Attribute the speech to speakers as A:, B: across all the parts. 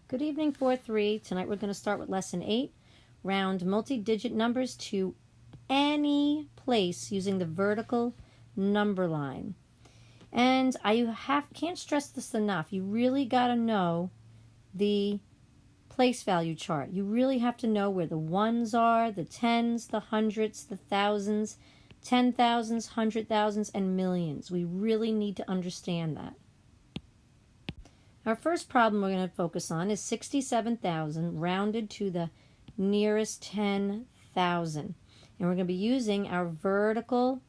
A: Good evening, 4-3. Tonight we're going to start with Lesson 8. Round multi-digit numbers to any place using the vertical number line. And can't stress this enough. You really got to know the place value chart. You really have to know where the ones are, the tens, the hundreds, the thousands, 10,000s, 100,000s, and millions. We really need to understand that. Our first problem we're going to focus on is 67,000 rounded to the nearest 10,000. And we're going to be using our vertical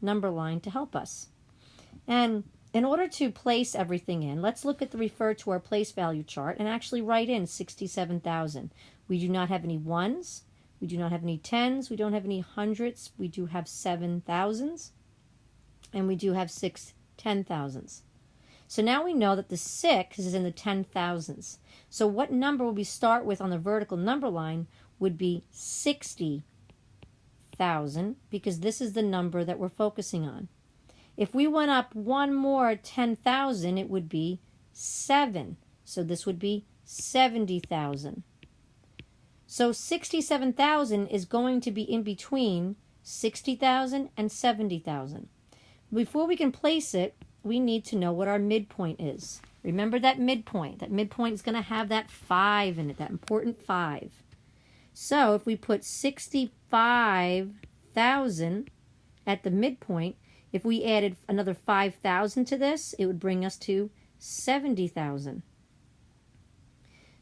A: number line to help us. And in order to place everything in, let's refer to our place value chart and actually write in 67,000. We do not have any ones. We do not have any tens. We don't have any hundreds. We do have 7,000s. And we do have 6 10,000s. So now we know that the 6 is in the 10,000s. So what number will we start with on the vertical number line would be 60,000, because this is the number that we're focusing on. If we went up one more 10,000, it would be 7. So this would be 70,000. So 67,000 is going to be in between 60,000 and 70,000. Before we can place it, we need to know what our midpoint is. Remember that midpoint. That midpoint is going to have that 5 in it, that important 5. So if we put 65,000 at the midpoint, if we added another 5,000 to this, it would bring us to 70,000.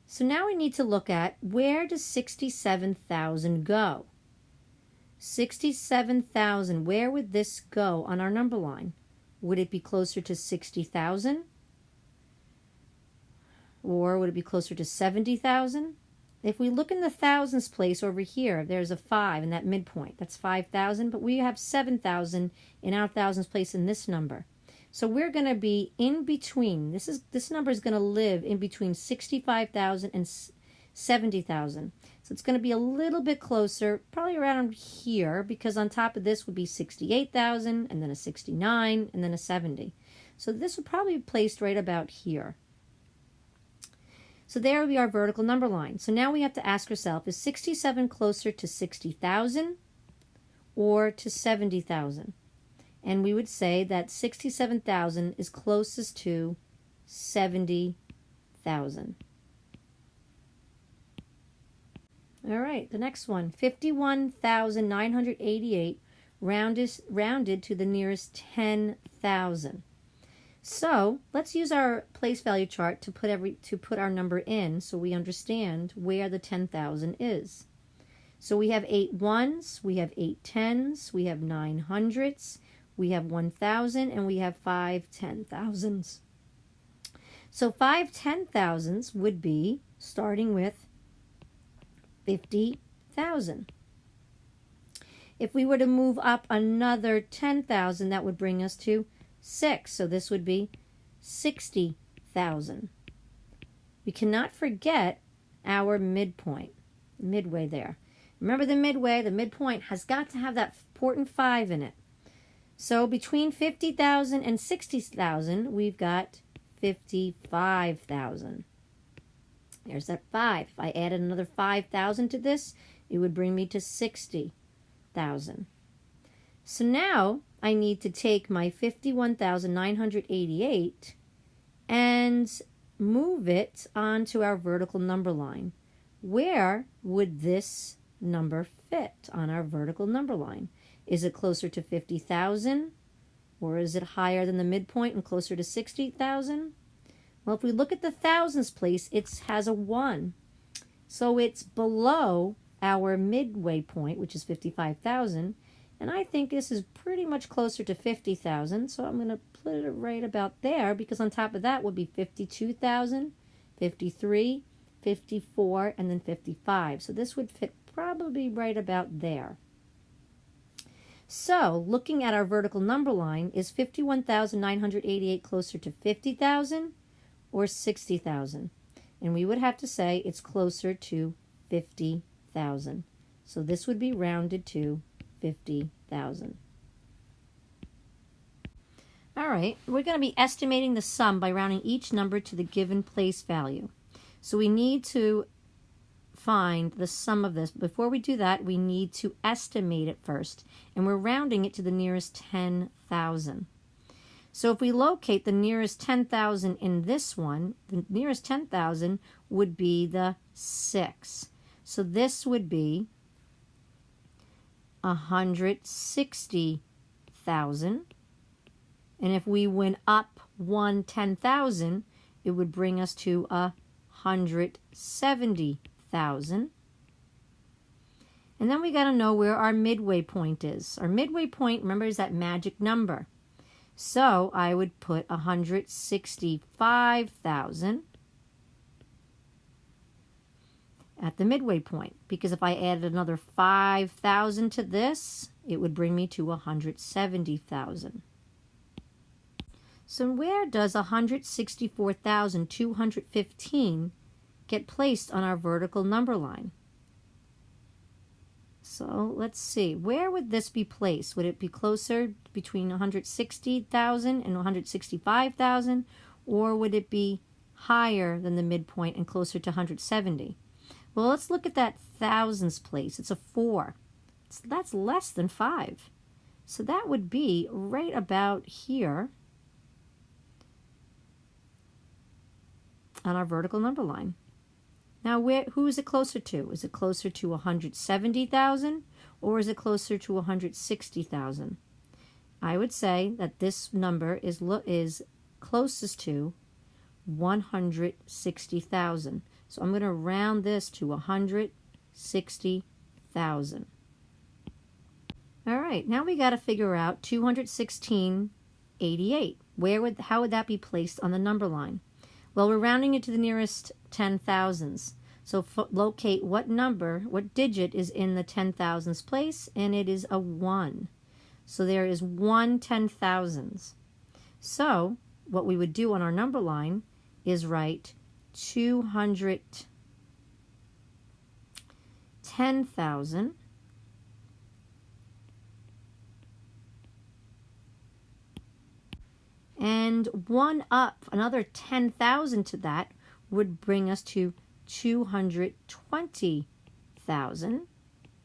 A: So now we need to look at, where does 67,000 go? 67,000, where would this go on our number line? Would it be closer to 60,000? Or would it be closer to 70,000? If we look in the thousands place over here, there's a 5 in that midpoint. That's 5,000, but we have 7,000 in our thousands place in this number. So we're going to be in between. This number is going to live in between 65,000 and 70,000. So it's going to be a little bit closer, probably around here, because on top of this would be 68,000, and then a 69, and then a 70. So this would probably be placed right about here. So there would be our vertical number line. So now we have to ask ourselves, is 67 closer to 60,000 or to 70,000? And we would say that 67,000 is closest to 70,000. All right, the next one, 51,988 rounded to the nearest 10,000. So let's use our place value chart to put our number in, so we understand where the 10,000 is. So we have 8 ones, we have 8 tens, we have 9 hundreds, we have 1,000, and we have 5 10,000s. So 5 10,000s would be starting with 50,000. If we were to move up another 10,000, that would bring us to 6. So this would be 60,000. We cannot forget our midpoint, midway there. Remember the midpoint has got to have that important 5 in it. So between 50,000 and 60,000, we've got 55,000. There's that 5. If I added another 5,000 to this, it would bring me to 60,000. So now I need to take my 51,988 and move it onto our vertical number line. Where would this number fit on our vertical number line? Is it closer to 50,000? Or is it higher than the midpoint and closer to 60,000? Well, if we look at the thousands place, it has a 1. So it's below our midway point, which is 55,000. And I think this is pretty much closer to 50,000. So I'm going to put it right about there, because on top of that would be 52,000, 53, 54, and then 55. So this would fit probably right about there. So looking at our vertical number line, is 51,988 closer to 50,000? Or 60,000, and we would have to say it's closer to 50,000. So this would be rounded to 50,000. All right, we're going to be estimating the sum by rounding each number to the given place value. So we need to find the sum of this. Before we do that, we need to estimate it first, and we're rounding it to the nearest 10,000. So if we locate the nearest 10,000 in this one, the nearest 10,000 would be the 6. So this would be 160,000. And if we went up 10,000, it would bring us to 170,000. And then we got to know where our midway point is. Our midway point, remember, is that magic number. So I would put 165,000 at the midway point, because if I added another 5,000 to this, it would bring me to 170,000. So where does 164,215 get placed on our vertical number line? So let's see, where would this be placed? Would it be closer between 160,000 and 165,000, or would it be higher than the midpoint and closer to 170? Well, let's look at that thousands place. It's a 4. So that's less than 5. So that would be right about here on our vertical number line. Now, who is it closer to? Is it closer to 170,000 or is it closer to 160,000? I would say that this number is closest to 160,000. So I'm going to round this to 160,000. All right, now we got to figure out 216,88. How would that be placed on the number line? Well, we're rounding it to the nearest 10,000s. So locate what digit is in the 10,000s place, and it is a 1. So there is 1 10,000s. So what we would do on our number line is write 210,000 and 1 up, another 10,000 to that would bring us to 220,000,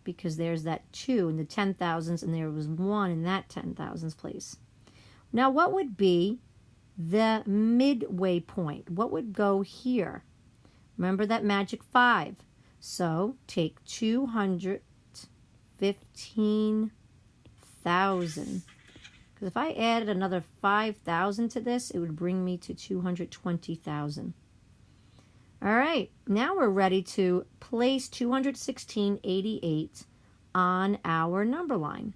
A: because there's that 2 in the 10,000s and there was 1 in that 10,000s place. Now what would be the midway point? What would go here? Remember that magic 5. So take 215,000. Because if I added another 5,000 to this, it would bring me to 220,000. All right, now we're ready to place 216,88 on our number line,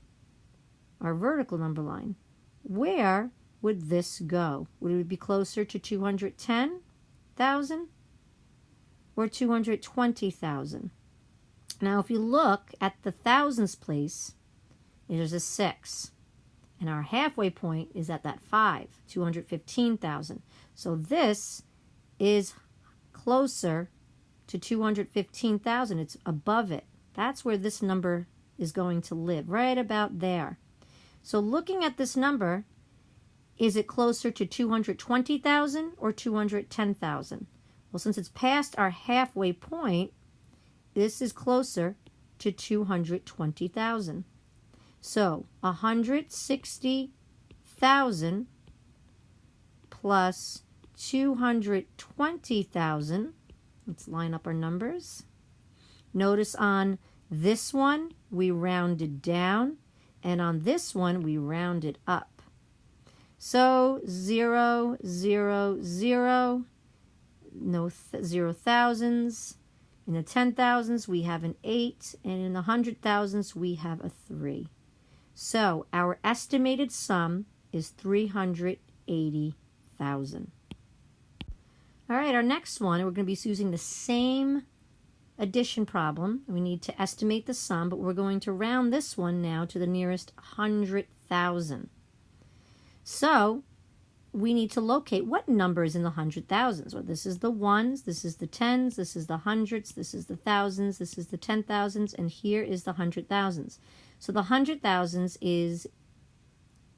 A: our vertical number line. Where would this go? Would it be closer to 210,000 or 220,000? Now, if you look at the thousands place, there's a 6. And our halfway point is at that 5, 215,000. So this is closer to 215,000. It's above it. That's where this number is going to live, right about there. So looking at this number, is it closer to 220,000 or 210,000? Well, since it's past our halfway point, this is closer to 220,000. So 160,000 plus 220,000. Let's line up our numbers. Notice on this one, we rounded down, and on this one, we rounded up. So 0, 0, 0, no 0 thousands. In the 10,000s, we have an 8, and in the 100,000s, we have a 3. So our estimated sum is 380,000. All right, our next one, we're going to be using the same addition problem. We need to estimate the sum, but we're going to round this one now to the nearest 100,000. So we need to locate what number is in the 100,000s. Well, this is the ones, this is the tens, this is the hundreds, this is the thousands, this is the 10,000s, and here is the 100,000s. So the 100,000s is,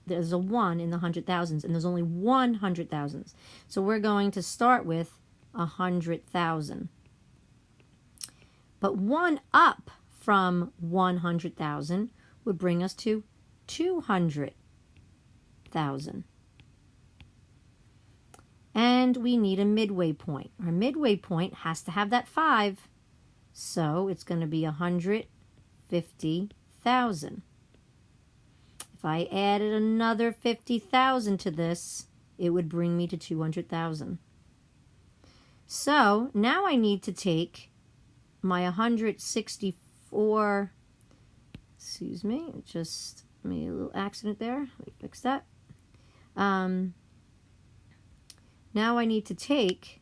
A: there's a 1 in the 100,000s, and there's only 100,000s. So we're going to start with 100,000. But 1 up from 100,000 would bring us to 200,000. And we need a midway point. Our midway point has to have that 5. So it's going to be 150,000. If I added another 50,000 to this, it would bring me to 200,000. So now I need to take my 164, excuse me, just made a little accident there. Let me fix that. Now I need to take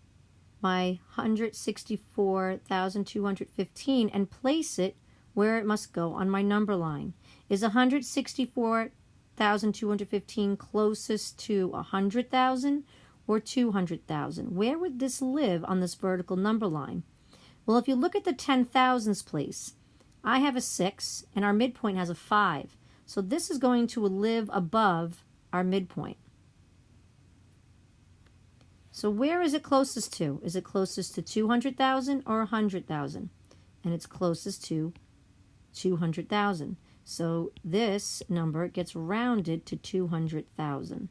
A: my 164,215 and place it where it must go on my number line. Is 164,215 closest to 100,000 or 200,000? Where would this live on this vertical number line? Well, if you look at the 10,000s place, I have a 6 and our midpoint has a 5. So this is going to live above our midpoint. So where is it closest to? Is it closest to 200,000 or 100,000? And it's closest to 200,000. So this number gets rounded to 200,000.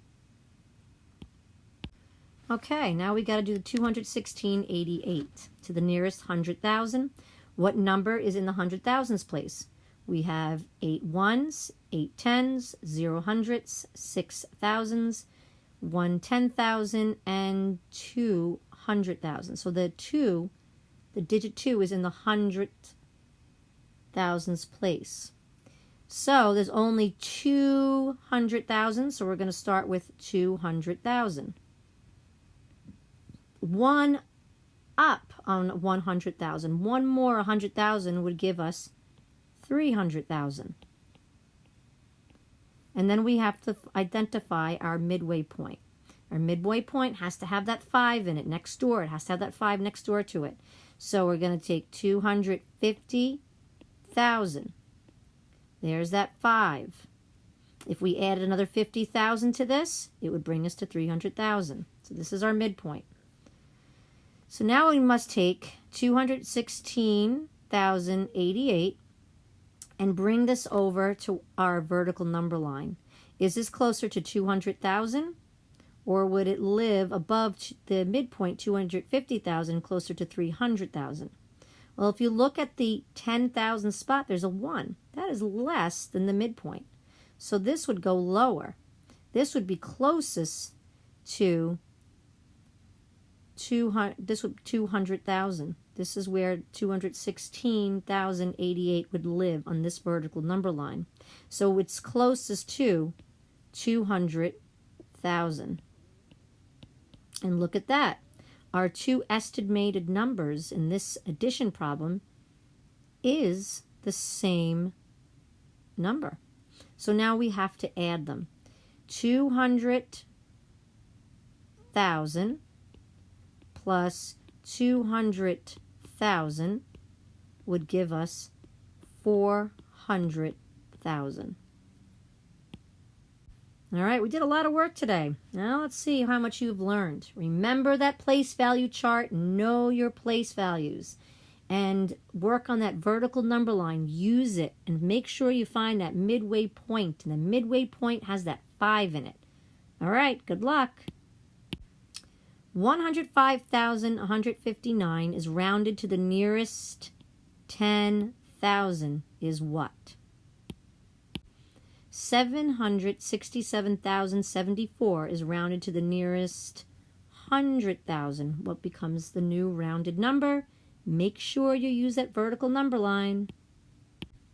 A: Okay, now we got to do 216.88 to the nearest 100,000. What number is in the 100,000s place? We have 8 ones, 8 tens, 0 hundredths, 6 thousands, 1 10,000, and 2 100,000. So the digit 2 is in the 100,000s place. So there's only 200,000, so we're going to start with 200,000. 1 up on 100,000. 1 more 100,000 would give us 300,000. And then we have to identify our midway point. Our midway point has to have that 5 in it next door. It has to have that 5 next door to it. So we're going to take 250,000. There's that 5. If we added another 50,000 to this, it would bring us to 300,000. So this is our midpoint. So now we must take 216,088 and bring this over to our vertical number line. Is this closer to 200,000? Or would it live above the midpoint, 250,000, closer to 300,000? Well, if you look at the 10,000 spot, there's a 1. That is less than the midpoint. So this would go lower. This would be closest to 200,000. This is where 216,088 would live on this vertical number line. So it's closest to 200,000. And look at that. Our two estimated numbers in this addition problem is the same number. So now we have to add them. 200,000 plus 200,000 would give us 400,000. All right, we did a lot of work today. Now let's see how much you've learned. Remember that place value chart. Know your place values. And work on that vertical number line. Use it and make sure you find that midway point. And the midway point has that 5 in it. All right, good luck. 105,159 is rounded to the nearest 10,000 is what? 767,074 is rounded to the nearest 100,000. What becomes the new rounded number? Make sure you use that vertical number line.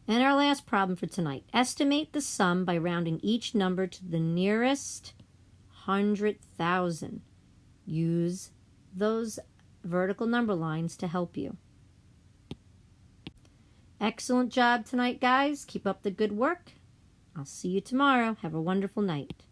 A: And our last problem for tonight. Estimate the sum by rounding each number to the nearest 100,000. Use those vertical number lines to help you. Excellent job tonight, guys. Keep up the good work. I'll see you tomorrow. Have a wonderful night.